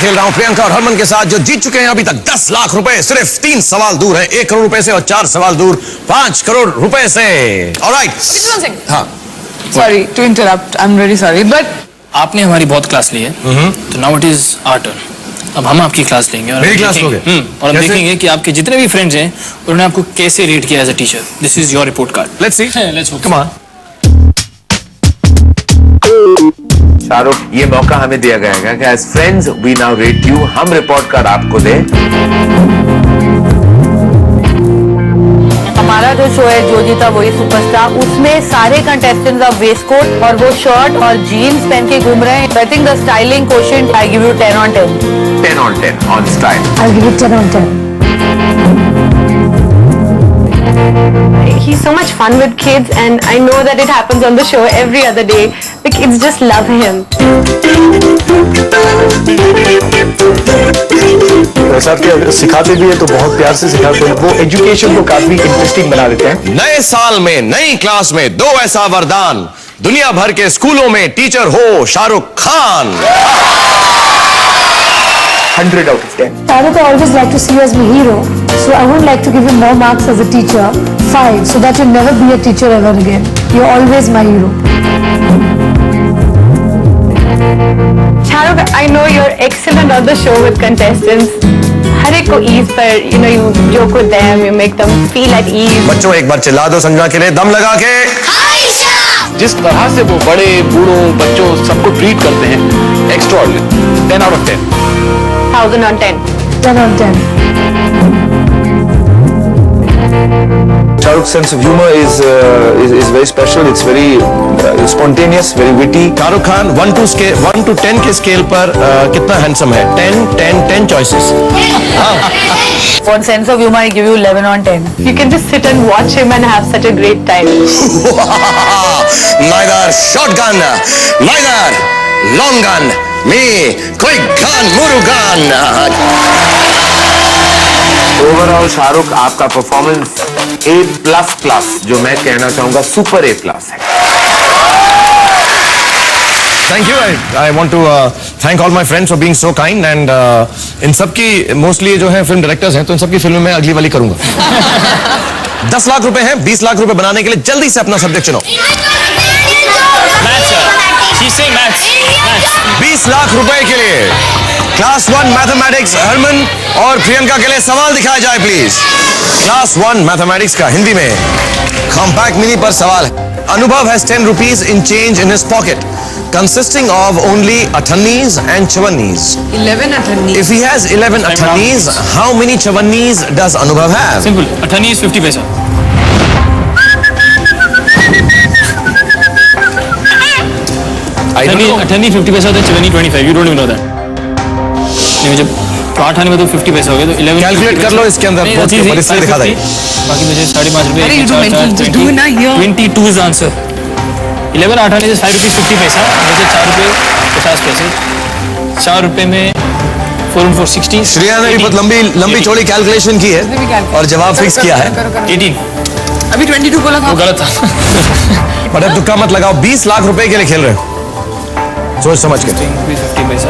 खेल रहा हूं प्रियंका और हरमन के साथ, जो जीत चुके हैं अभी तक 10 लाख रुपए। सिर्फ 3 सवाल दूर है 1 करोड़ रुपए से, और 4 सवाल दूर 5 करोड़ रुपए से। ऑलराइट। हाँ, sorry to interrupt, I am very sorry, but आपने हमारी बहुत क्लास ली है, तो now it is our turn. अब हम आपकी क्लास लेंगे और मेरी क्लास लोगे? और हम देखेंगे कि आपके जितने भी फ्रेंड्स हैं उन्होंने आपको कैसे रेट किया as a teacher. This is your report card. Let's see, let's come on. Shahrukh, ये मौका हमें दिया गया है कि as friends we now rate you. हम रिपोर्ट कार्ड आपको दे। हमारा जो शो है जो जीता वही सुपरस्टार, उसमें सारे कंटेस्टेंट्स अब वेस्ट कोट और वो शर्ट और जीन्स पहन के घूम रहे हैं। I think the styling quotient I give you 10 on 10. 10 on 10 on style. I'll give you 10 on 10. He's so much fun with kids, and I know that it happens on the show every other day. The kids just love him. वैसा कि सिखाते भी है तो बहुत प्यार से सिखाते हैं। वो एजुकेशन को काफी इंटरेस्टिंग बना देते हैं। नए साल में नई क्लास में 2 ऐसा वरदान, दुनिया भर के स्कूलों में टीचर हो Shahrukh Khan. 100 out of 10. Shahrukh, I always like to see you as my hero, so I would like to give you more marks as a teacher, 5, so that you'll never be a teacher ever again. You're always my hero. Shahrukh, I know you're excellent on the show with contestants. हर एक को ease पर, you joke with them, you make them feel at ease. बच्चों एक बार चिल्ला दो संजना के लिए, दम लगा के। जिस तरह से वो बड़े बूढ़ों बच्चों सबको ट्रीट करते हैं, extraordinary. 10 out of 10. 1000 on 10. 10 on 10. Shahrukh's sense of humor is very special. It's very spontaneous, very witty. Shahrukh Khan 1 to 10 के स्केल पर कितना हैंडसम है? 10 choices. For sense of humor, I give you 11 on 10. You can just sit and watch him and have such a great time. Neither shotgun, neither long gun, me quick gun, murugan. Overall Shahrukh, आपका performance A++, जो मैं कहना चाहूंगा super A+ है। Thank you. I want to thank all my friends for being so kind, and इन सब की mostly जो है फिल्म डायरेक्टर्स हैं, तो इन सब की फिल्म में मैं अगली वाली करूंगा। 10 लाख रुपए हैं, 20 लाख रुपए बनाने के लिए जल्दी से अपना सब्जेक्ट चुनो। 20 लाख रुपए के लिए क्लास 1 मैथमेटिक्स हरमन और प्रियंका के लिए सवाल दिखाया जाए प्लीज। क्लास 1 मैथमेटिक्स का हिंदी में कॉम्पैक्ट मिनी पर सवाल है। अनुभव has 10 rupees in change in his pocket, consisting of only athannis and chavannis. 11 attorneys. If he has 11 athannis, how many chavannis does Anubhav have? Simple, अठन्नी 50 पैसा। अठन्नी 50 पैसा होता है, चवन्नी 25। You don't even know that. नहीं, जब 8 आने में तो 50 पैसा हो गया, तो 11 कैलकुलेट कर लो इसके अंदर, इसलिए दिखा दें। बाकी मुझे 5.5 रुपए। अरे, you do mental, just do it ना here. 22 is answer. 11 8 आने से 5 रुपीज 50 पैसा, मुझे 4 रुपए 50 पैसे। 4 रुपए में 4 and 4 16। श्रेया ने भी बहुत लंबी चौड़ी कैलकुलेशन की है और जवाब फिक्स किया है। 18। अभी 22 बोला था। वो गलत था। बट अब तुक्का मत लगाओ, 20 लाख रुपए के लिए खेल रहे हो, सोच समझ के। 50 पैसा।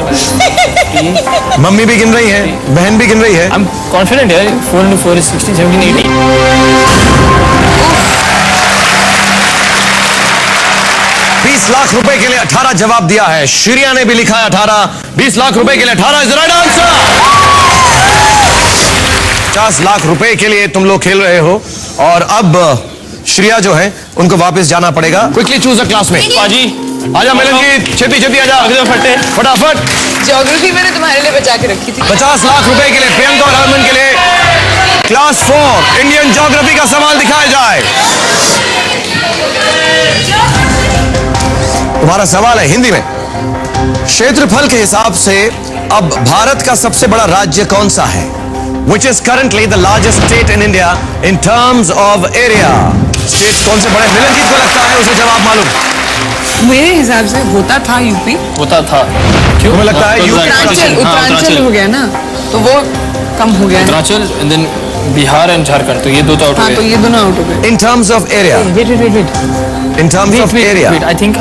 मम्मी भी गिन रही है, बहन भी गिन रही है। आई एम कॉन्फिडेंट है। 4 into 4 is 16, 17, 18। 20 लाख रुपए के लिए 18 जवाब दिया है। श्रेया ने भी लिखा है 18। 20 लाख रुपए के लिए 18 इज राइट आंसर। 50 लाख रुपए के लिए तुम लोग खेल रहे हो, और अब श्रेया जो है उनको वापस जाना पड़ेगा। Quickly choose a classmate. पाजी आजा मिलन जी, छेती आजा, फटे फटाफट। ज्योग्राफी मैंने तुम्हारे लिए बचा के रखी थी। 50 लाख रुपए के लिए प्रियंका और हरमन के लिए क्लास 4 इंडियन ज्योग्राफी का सवाल दिखाया जाए। तुम्हारा सवाल है हिंदी में। क्षेत्रफल के हिसाब से अब भारत का सबसे बड़ा राज्य कौन सा है? Which is currently the largest state in India in terms of area. States कौन से बड़े? मिलनजीत को लगता है उसे जवाब मालूम। मेरे हिसाब से होता था यूपी। होता था। क्यों? तुम्हें लगता है उत्तरांचल हो गया ना, तो वो कम हो गया। Uttaranchal and then Bihar and Jharkhand, तो ये दो तो आउट हो गए। तो ये दोनों आउट हो गए। In terms of area. Wait. In terms of area. Wait, I think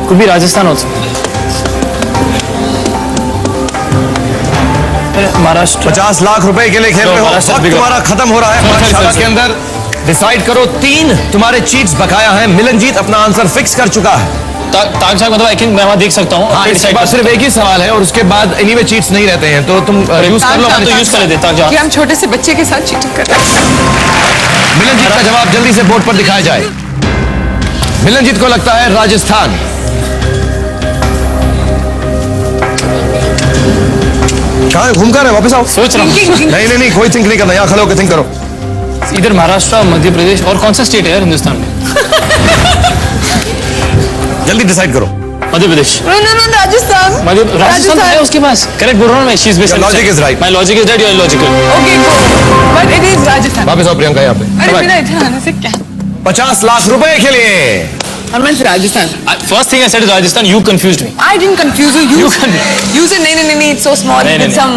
could be Rajasthan also. है महाराष्ट्र। 50 लाख रुपए के लिए खेल No, रहे हो। महाराष्ट्र वक्त bigger. तुम्हारा खत्म हो रहा है No, पाठशाला sorry, के अंदर। डिसाइड करो, 3 तुम्हारे चीट्स बकाया हैं। मिलनजीत अपना आंसर फिक्स कर चुका है। ताक झाक मतलब आई थिंक मैं वहाँ देख सकता हूँ। हाँ, इसके बाद सिर्फ एक ही सवाल है और उसके बाद एनीवे चीट्स नहीं रहते हैं, तो तुम यूज कर लो। हाँ, तो यूज कर लेते ताक झाक। कि हम छोटे से बच्चे के साथ चीटिंग कर रहे हैं। मिलनजीत का जवाब जल्दी से बोर्ड पर दिखाया जाए। मिलनजीत को लगता है राजस्थान। कहाँ है? घूम कर है, वापस आओ। सोच रहा हूँ नहीं नहीं, कोई थिंक नहीं करना, यहाँ खड़े होकर थिंक करो। इधर महाराष्ट्र, मध्य प्रदेश और कौन सा स्टेट है यार हिंदुस्तान में? जल्दी डिसाइड करो। Madhya Pradesh. No no no, Rajasthan. Rajasthan है उसके पास। करेक्ट बोल रहा हूँ मैं। She is Your logic is right. My logic is right, your logical. Okay go, but it is Rajasthan. वापस आओ प्रियंका यहाँ पे। अरे मेरा इधर आने से क्या? 50 लाख रुपए के लिए। हरमन से Rajasthan. First thing I said is Rajasthan, you confused me. I didn't confuse you. You You said नहीं नहीं नहीं नहीं, it's so small. नहीं, With नहीं, some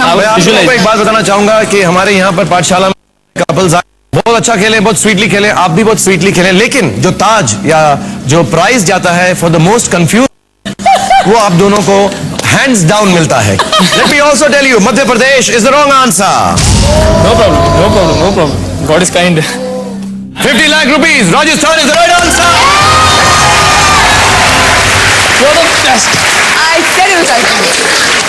मैं आप लोगों Visualize. को एक बात बताना चाहूंगा कि हमारे यहाँ पर पाठशाला में कपल्स बहुत अच्छा खेले, बहुत स्वीटली खेले, आप भी बहुत स्वीटली खेले, लेकिन जो ताज या जो प्राइज जाता है फॉर द मोस्ट कंफ्यूज, वो आप दोनों को हैंड्स डाउन मिलता है। Let me also tell you, Madhya Pradesh is the wrong answer. No problem, no problem, no problem. God is kind. 50 lakh rupees, Rajasthan is the right answer. You're the best. I said it was Rajasthan.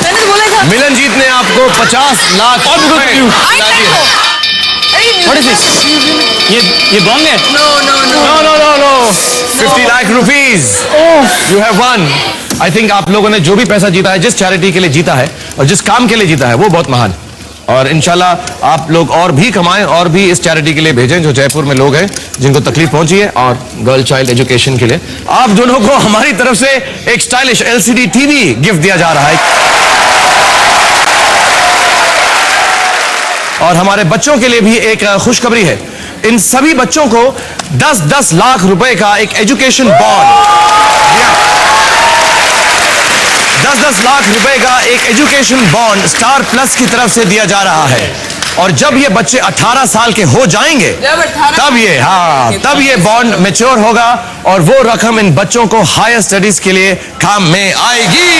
मैंने तो बोला था। मिलनजीत ने आपको 50 लाख और भी रुपए good I दिला said दिए। so. अरे What is this? ये Bong net? No no no. No, no, no, no. 50 lakh rupees. You have won. I think आप लोगों ने जो भी पैसा जीता है, जिस चैरिटी के लिए जीता है और जिस काम के लिए जीता है, वो बहुत महान। और इंशाल्लाह आप लोग और भी कमाएं और भी इस चैरिटी के लिए भेजें, जो जयपुर में लोग हैं जिनको तकलीफ पहुंची है, और गर्ल चाइल्ड एजुकेशन के लिए। आप दोनों को हमारी तरफ से एक स्टाइलिश LCD टीवी गिफ्ट दिया जा रहा है। और हमारे बच्चों के लिए भी एक खुशखबरी है। इन सभी बच्चों को 10-10 लाख रुपए का एक एजुकेशन बॉन्ड, 10-10 लाख रुपए का एक एजुकेशन बॉन्ड स्टार प्लस की तरफ से दिया जा रहा है। और जब ये बच्चे 18 साल के हो जाएंगे, जब 18 तब ये बॉन्ड मैच्योर होगा और वो रकम इन बच्चों को हायर स्टडीज के लिए काम में आएगी।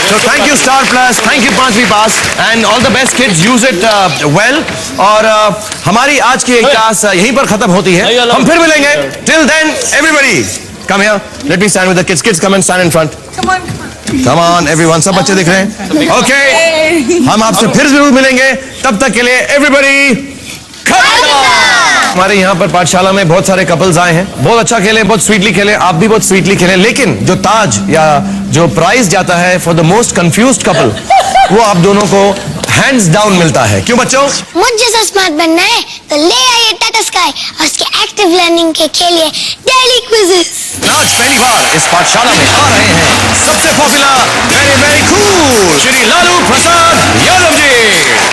So thank you Star Plus, thank you पांचवी पास, and all the best kids, use it well। और हमारी आज की एक क्लास यहीं पर खत्म होती है। हम फिर मिलेंगे। Till then, everybody, come here. Let me stand with the kids. Kids, come and stand in front. Come on come on. Come on, everyone. सब बच्चे दिख रहे हैं? Okay. हम आपसे फिर जरूर मिलेंगे। तब तक के लिए everybody, हमारे यहाँ पर पाठशाला में बहुत सारे कपल्स आए हैं, बहुत अच्छा खेले, बहुत स्वीटली खेले, आप भी बहुत स्वीटली खेले, लेकिन जो ताज या जो प्राइज जाता है for the most confused couple, वो आप दोनों को हैंड्स डाउन मिलता है। क्यों बच्चों? मुझे जैसा स्मार्ट बनना है तो ले आइए टाटा स्काई और उसके एक्टिव लर्निंग के खेलिए डेली क्विज़ेस। आज पहली बार इस पाठशाला में आ रहे हैं सबसे popular, very very cool Shri Lalu Prasad Yadav ji.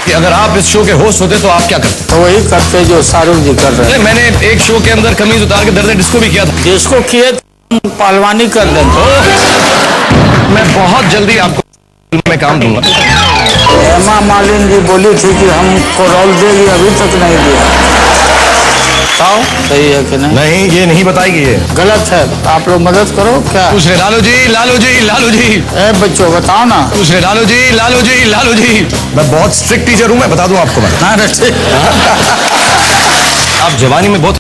कि अगर आप इस शो के होस्ट होते तो आप क्या करते? तो वही करते जो शाहरुख जी कर रहे अरे मैंने एक शो के अंदर कमीज उतार के दर्द डिस्को भी किया था। हैं जिसको किए तो पहलवानी कर देते। मैं बहुत जल्दी आपको में काम दूंगा। हेमा मालिनी जी बोली थी कि हमको रोल देगी, अभी तक नहीं दिया। बताओ सही है कि नहीं? नहीं, ये नहीं बताएगी, ये गलत है। आप लोग मदद करो क्या? पूछ रहे लालू जी, लालू जी, लालू जी। ए बच्चों बताओ ना। पूछ रहे लालू जी, लालू जी, लालू जी। मैं बहुत स्ट्रिक्ट टीचर हूँ, मैं बता दूं आपको। मैं हाँ ठीक। आप जवानी में बहुत